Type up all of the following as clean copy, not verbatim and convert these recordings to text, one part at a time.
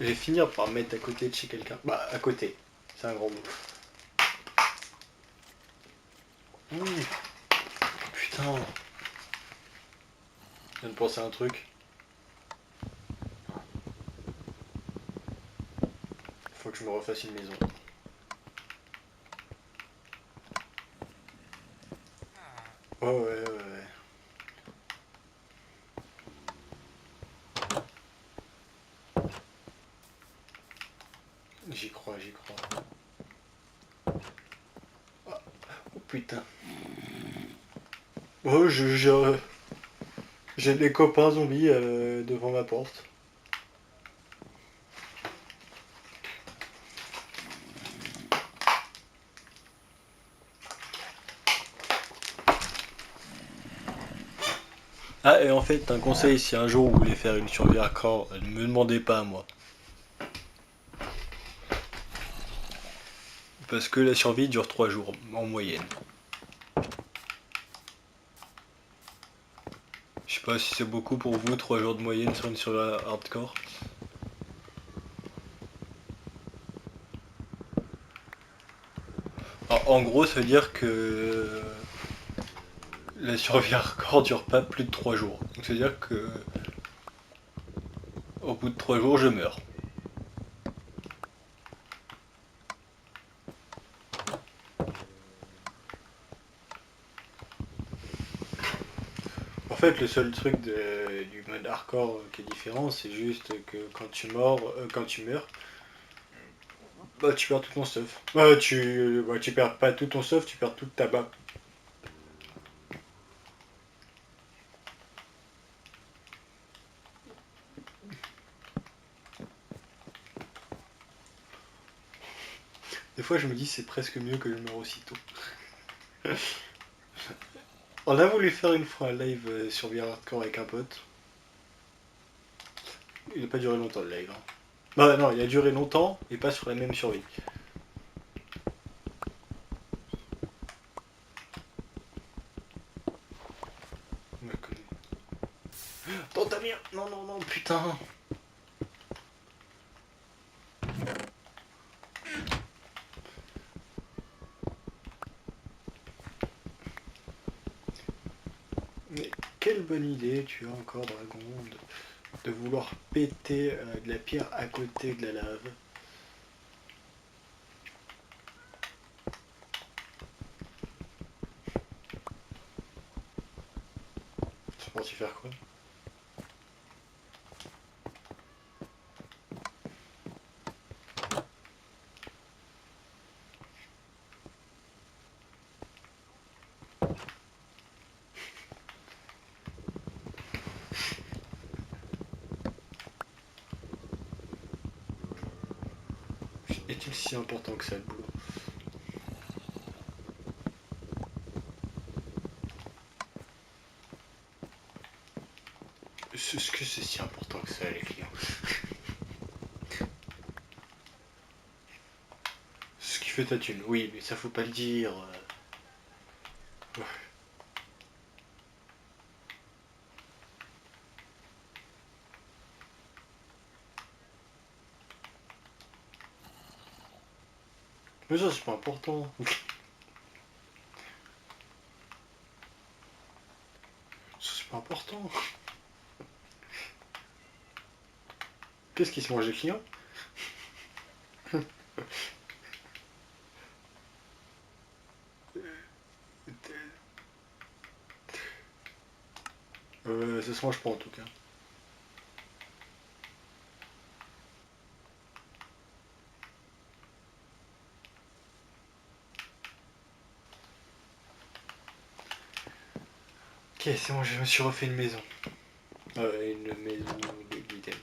Je vais finir par me mettre à côté de chez quelqu'un. Bah, à côté. C'est un grand mot. Putain. Je viens de penser à un truc. Faut que je me refasse une maison. Ouais, ouais, ouais, ouais. J'y crois, j'y crois. Ah, oh putain. Oh, j'ai des copains zombies devant ma porte. Ah, et en fait, un conseil, si un jour vous voulez faire une survie hardcore, ne me demandez pas à moi. Parce que la survie dure 3 jours, en moyenne. Je sais pas si c'est beaucoup pour vous, 3 jours de moyenne sur une survie hardcore. Alors, en gros, ça veut dire que la survie hardcore dure pas plus de 3 jours. Donc, ça veut dire que au bout de 3 jours, je meurs. En fait, le seul truc du mode hardcore qui est différent, c'est juste que quand tu meurs, bah tu perds tout ton stuff. Tu perds pas tout ton stuff, tu perds toute ta bas. Des fois, je me dis c'est presque mieux que je meure aussitôt. On a voulu faire une fois un live sur VR Hardcore avec un pote. Il n'a pas duré longtemps le live. Hein. Bah non, il a duré longtemps et pas sur la même survie. Attends, Damien. Non, non, non, putain. Mais quelle bonne idée tu as encore, Dragon, de vouloir péter de la pierre à côté de la lave. C'est parti faire quoi? Est-il si important que ça le boulot? Est-ce que c'est si important que ça les clients? Ce qui fait ta thune, oui, mais ça faut pas le dire. Mais ça c'est pas important. Ça c'est pas important. Qu'est-ce qui se mange les clients? Ça se mange pas en tout cas. Ok, c'est bon, je me suis refait une maison. Une maison d'items.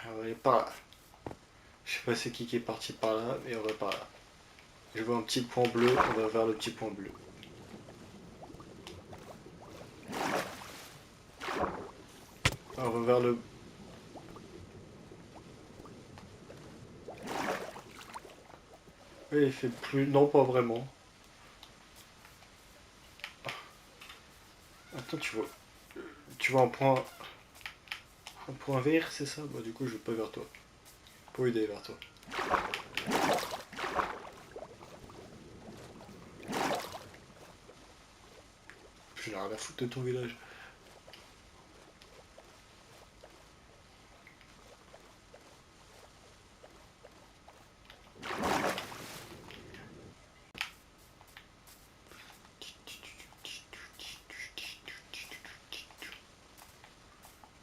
Alors, on est par là. Je sais pas c'est qui est parti par là, mais on va par là. Je vois un petit point bleu, on va vers le petit point bleu. On va vers le... Oui, il fait plus... Non, pas vraiment. Attends, tu vois un point vert, c'est ça? Bah du coup, je vais pas vers toi. Pour aider vers toi. J'ai rien à foutre de ton village.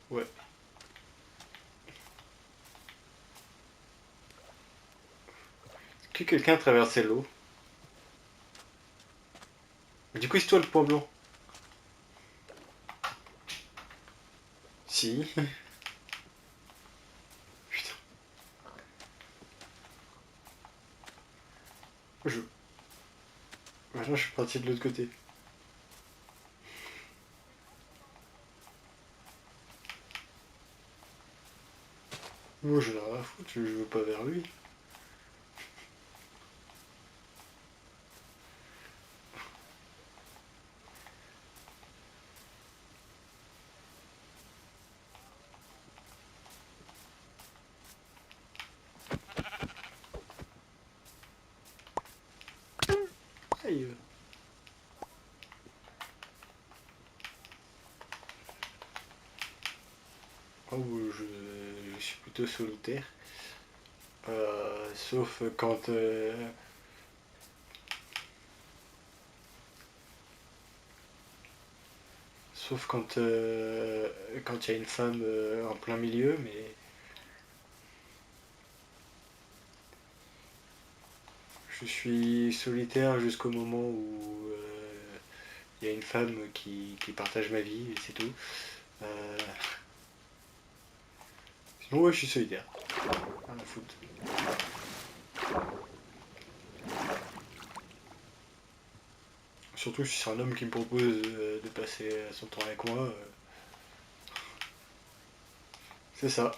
Ouais. Est-ce que quelqu'un a traversé l'eau? Du coup, c'est toi le point blanc. Si. Putain. Je... Maintenant, je suis parti de l'autre côté. Moi, je n'ai rien à foutre, je veux pas vers lui. Aïe. Oh, je suis plutôt solitaire. Sauf quand... Sauf quand il y a une femme en plein milieu, mais je suis solitaire jusqu'au moment où il y a une femme qui partage ma vie, et c'est tout. Euh, Sinon, ouais, je suis solitaire. Rien à foutre. Surtout si c'est un homme qui me propose de passer son temps avec moi. C'est ça.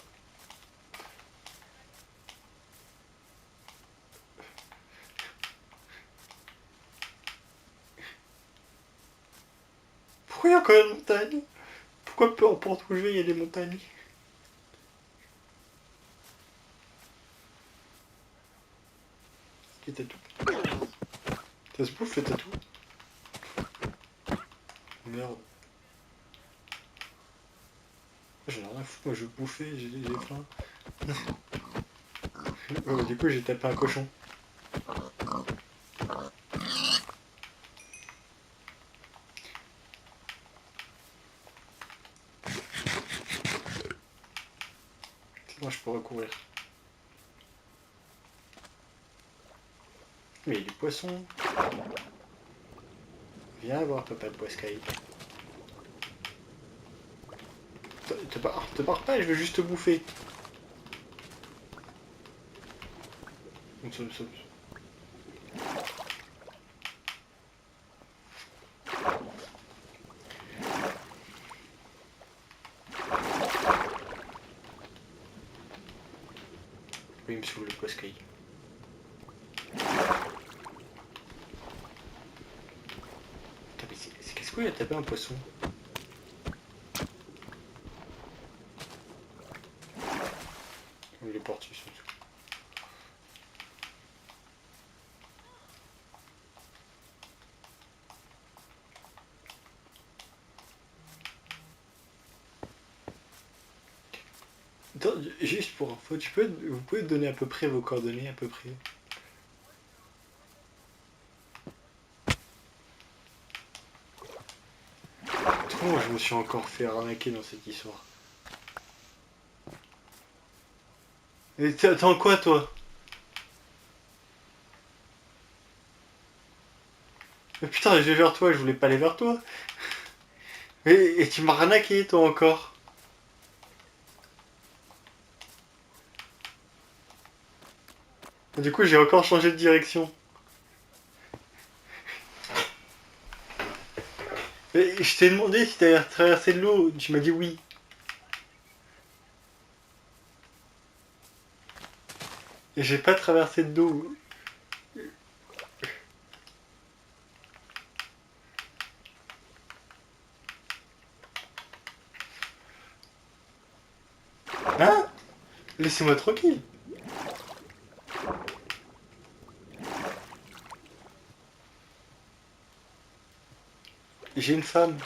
Pourquoi il y a encore une montagne? Pourquoi peu importe où je vais, il y a des montagnes? Qui tatou? Ça se bouffe le tatou? Merde. J'en ai rien à foutre, moi je veux bouffer, j'ai faim. Du coup, j'ai tapé un cochon. Moi, je peux recourir. Mais il y a du poisson. Viens voir, papa de Boiscaille. Te pars pas, je veux juste te bouffer. Oui, il me saoule le Boiscaille. Qu'est-ce qu'il a tapé un poisson? Il est parti, c'est tout. Attends, juste pour info, vous pouvez donner à peu près vos coordonnées, à peu près. Comment je me suis encore fait arnaquer dans cette histoire? Et t'attends quoi, toi? Mais putain, je vais vers toi, je voulais pas aller vers toi. Et tu m'as arnaqué, toi, encore. Du coup, j'ai encore changé de direction. Et je t'ai demandé si t'avais traversé de l'eau, tu m'as dit oui. Et j'ai pas traversé de l'eau. Hein? Laissez-moi tranquille. J'ai une femme.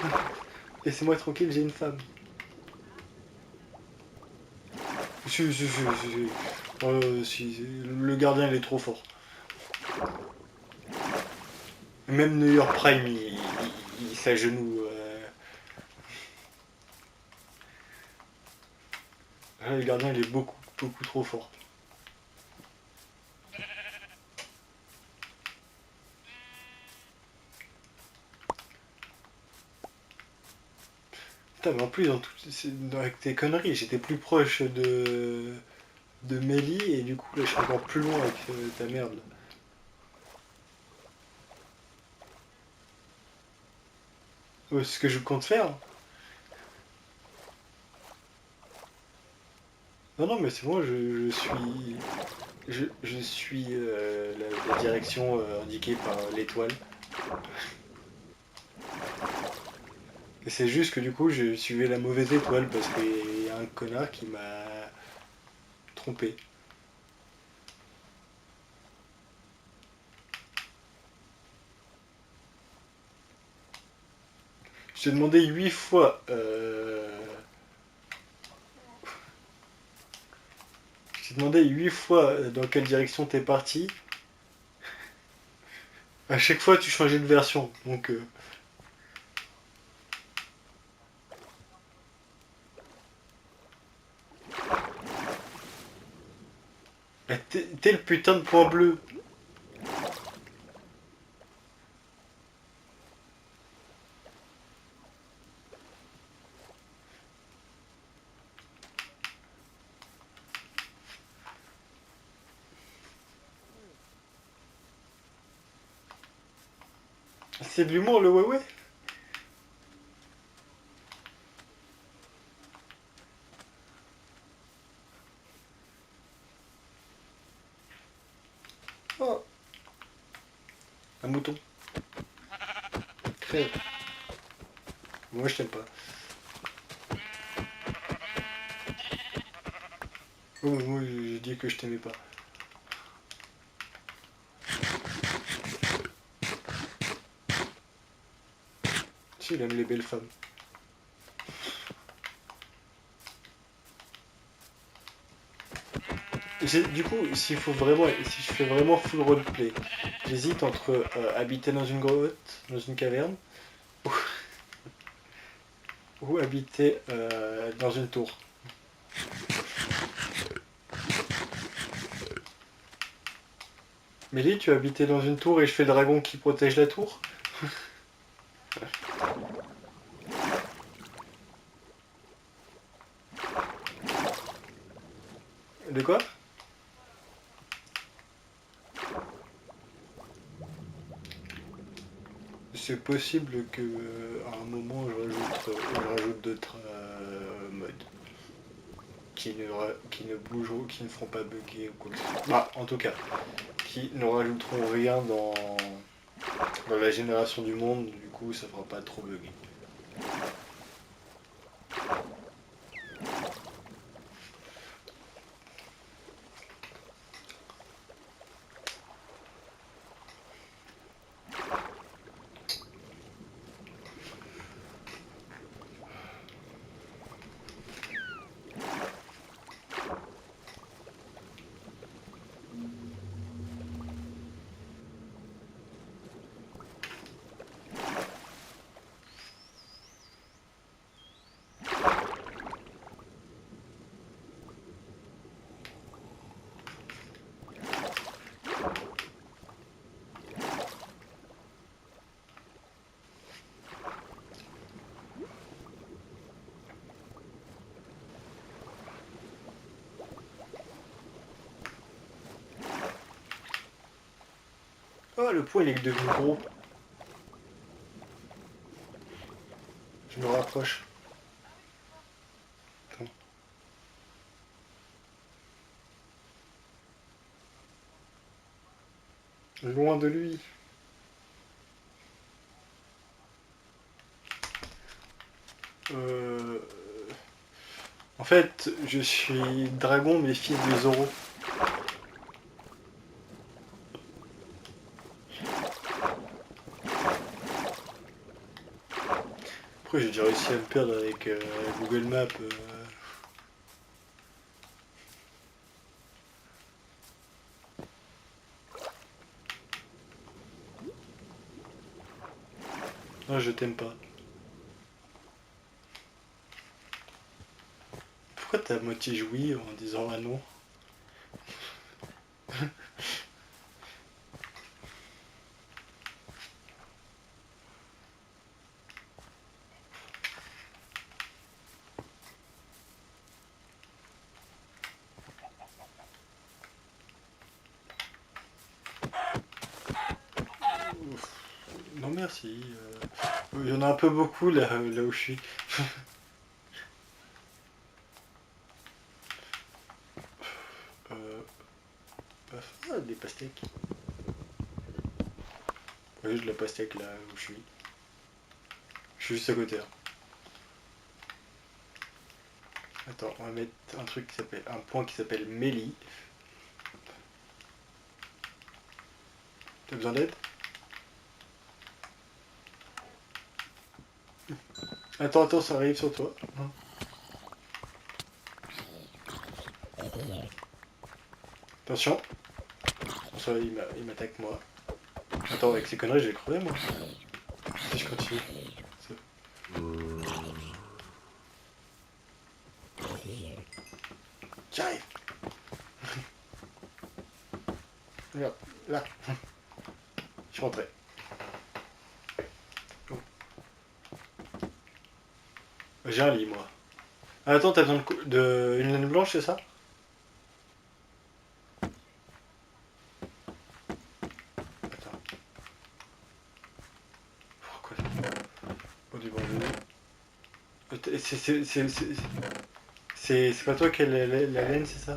Laissez-moi tranquille, j'ai une femme. Si. Le gardien, il est trop fort. Même New York Prime, il s'agenouille. Le gardien, il est beaucoup trop fort. Putain, mais en plus, avec tes conneries, j'étais plus proche de Mélie et du coup, là, je suis encore plus loin avec ta merde. C'est ce que je compte faire. Non, non, mais c'est bon, je suis la direction indiquée par l'étoile. Et c'est juste que du coup, je suivais la mauvaise étoile parce qu'il y a un connard qui m'a trompé. Je t'ai demandé 8 fois. Je t'ai demandé 8 fois dans quelle direction t'es parti. À chaque fois, tu changeais de version. Donc, t'es le putain de point bleu. C'est de l'humour, le ouais. Oh, un mouton. Crève. Moi, je t'aime pas. Oh, moi, j'ai dit que je t'aimais pas. Si, il aime les belles femmes. Du coup, si je fais vraiment full roleplay, j'hésite entre habiter dans une grotte, dans une caverne, ou habiter dans une tour. Mélie, tu as habité dans une tour et je fais le dragon qui protège la tour? De quoi? C'est possible que à un moment je rajoute d'autres modes qui ne bougeront, qui ne feront pas bugger ou quoi que ce soit. Bah, en tout cas, qui ne rajouteront rien dans la génération du monde, du coup ça fera pas trop bugger. Oh, le poids il est devenu gros. Je me rapproche. Attends. Loin de lui. Euh, En fait, je suis dragon mais fils de Zoro. Après j'ai déjà réussi à me perdre avec Google Maps. Non, je t'aime pas. Pourquoi t'as à moitié joui en disant ah non? Ouf. Non merci. Il y en a un peu beaucoup là où je suis. Euh, ah, des pastèques. Ouais, j'ai de la pastèque là où je suis. Je suis juste à côté. Hein. Attends, on va mettre un truc qui s'appelle un point qui s'appelle Mélie. T'as besoin d'aide? Attends, ça arrive sur toi. Hein. Attention. Ça, il m'attaque moi. Attends, avec ces conneries, je vais crever moi. Si je continue. J'arrive. Regarde, là. Je suis rentré. Oh. J'ai un lit moi. Ah, attends, t'as besoin une laine blanche, c'est ça? Attends. Pourquoi? Au du bandit. C'est pas toi qui as la laine, c'est ça?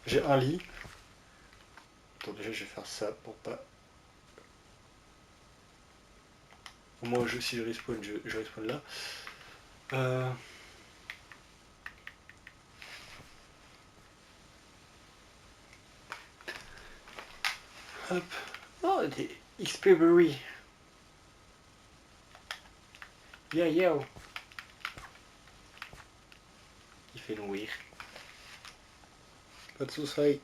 J'ai un lit. Attends, déjà, je vais faire ça pour pas. Au moins, si je respawn, je respawn là. Euh... Hop. Oh, des XP Berry. Yeah, yo. Il fait nourrir. Pas de soucis.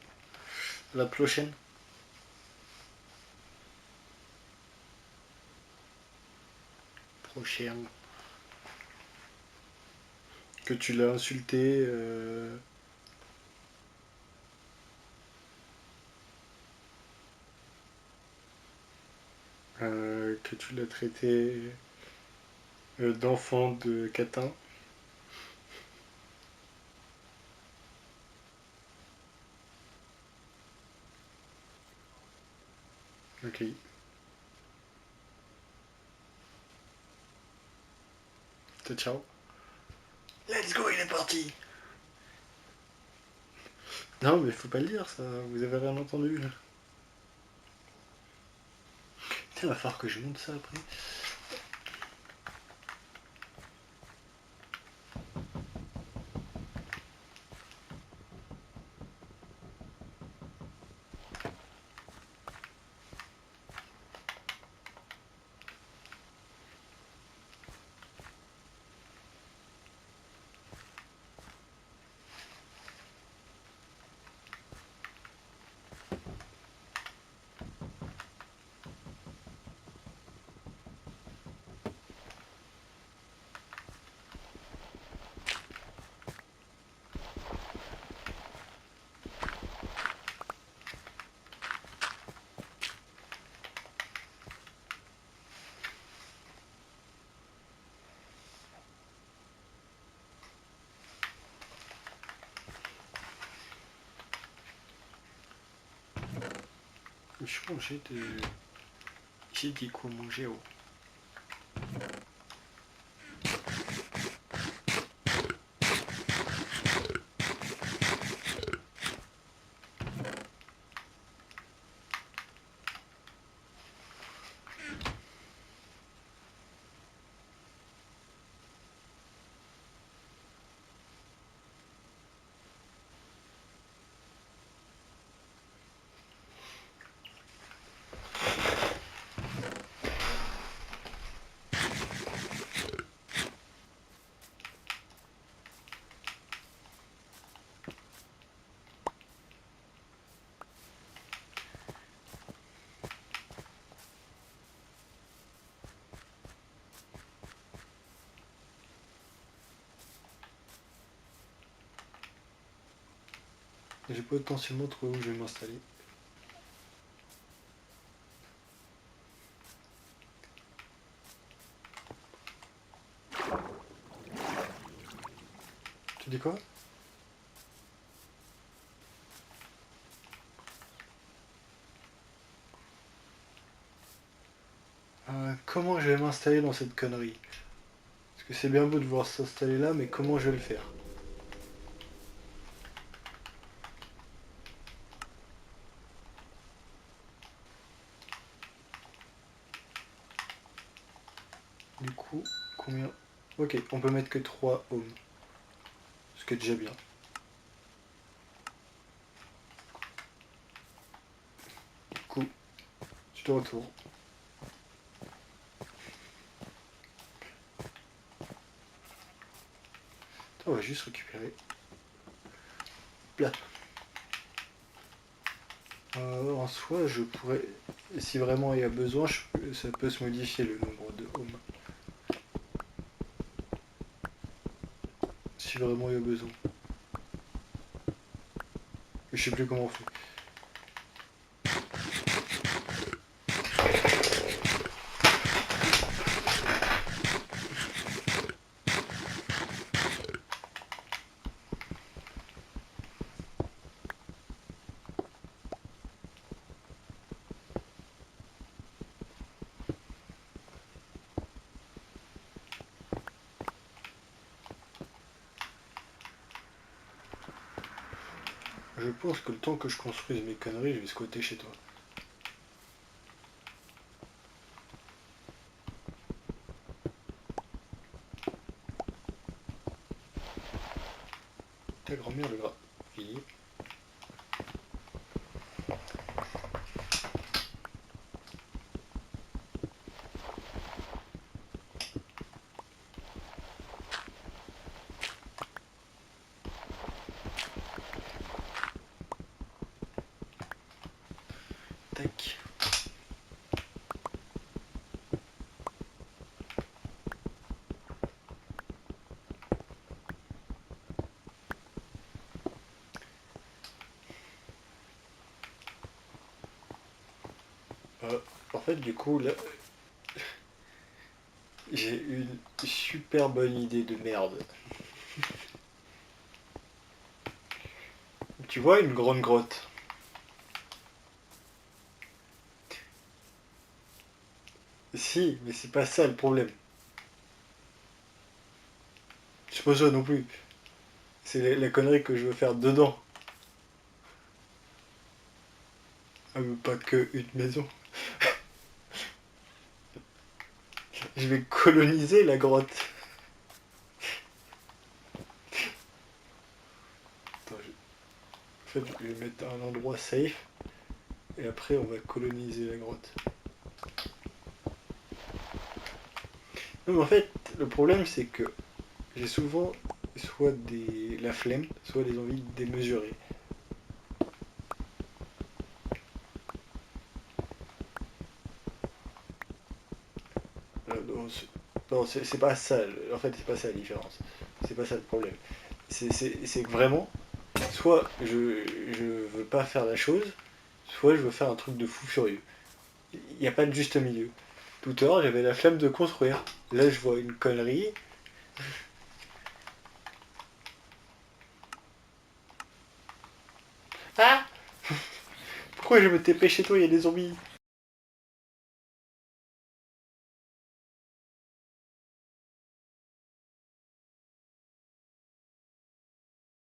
La prochaine. Prochaine. Que tu l'as insulté. Que tu l'as traité d'enfant de catin. Ok. Ciao. Let's go, il est parti. Non, mais faut pas le dire ça. Vous avez rien entendu. Tiens, va falloir que je monte ça après. Je pense que j'ai dit quoi manger. Oh. J'ai potentiellement trouvé où je vais m'installer. Tu dis quoi? Comment je vais m'installer dans cette connerie? Parce que c'est bien beau de vouloir s'installer là, mais comment je vais le faire? Du coup, combien? Ok, on peut mettre que 3 hommes. Ce qui est déjà bien. Du coup, tu te retournes. On va juste récupérer. Là. En soi, je pourrais, si vraiment il y a besoin, ça peut se modifier le nombre de hommes. Si vraiment il y a besoin. Je sais plus comment on fait. Je pense que le temps que je construise mes conneries, je vais squatter chez toi. Ta grand-mère le gras. Fini. Tac. Euh, En fait, du coup, là, j'ai une super bonne idée de merde. Tu vois une grande grotte? Si, mais c'est pas ça le problème. C'est pas ça non plus. C'est la connerie que je veux faire dedans. Ah, mais pas que une maison. Je vais coloniser la grotte. Attends, en fait, je vais mettre un endroit safe. Et après, on va coloniser la grotte. Non, mais en fait, le problème, c'est que j'ai souvent soit la flemme, soit des envies démesurées. Non, c'est pas ça. En fait, c'est pas ça la différence. C'est pas ça le problème. C'est que vraiment, soit je veux pas faire la chose, soit je veux faire un truc de fou furieux. Il n'y a pas de juste milieu. Tout à l'heure, j'avais la flemme de construire. Là, je vois une connerie. Ah, pourquoi je me TP chez toi, il y a des zombies?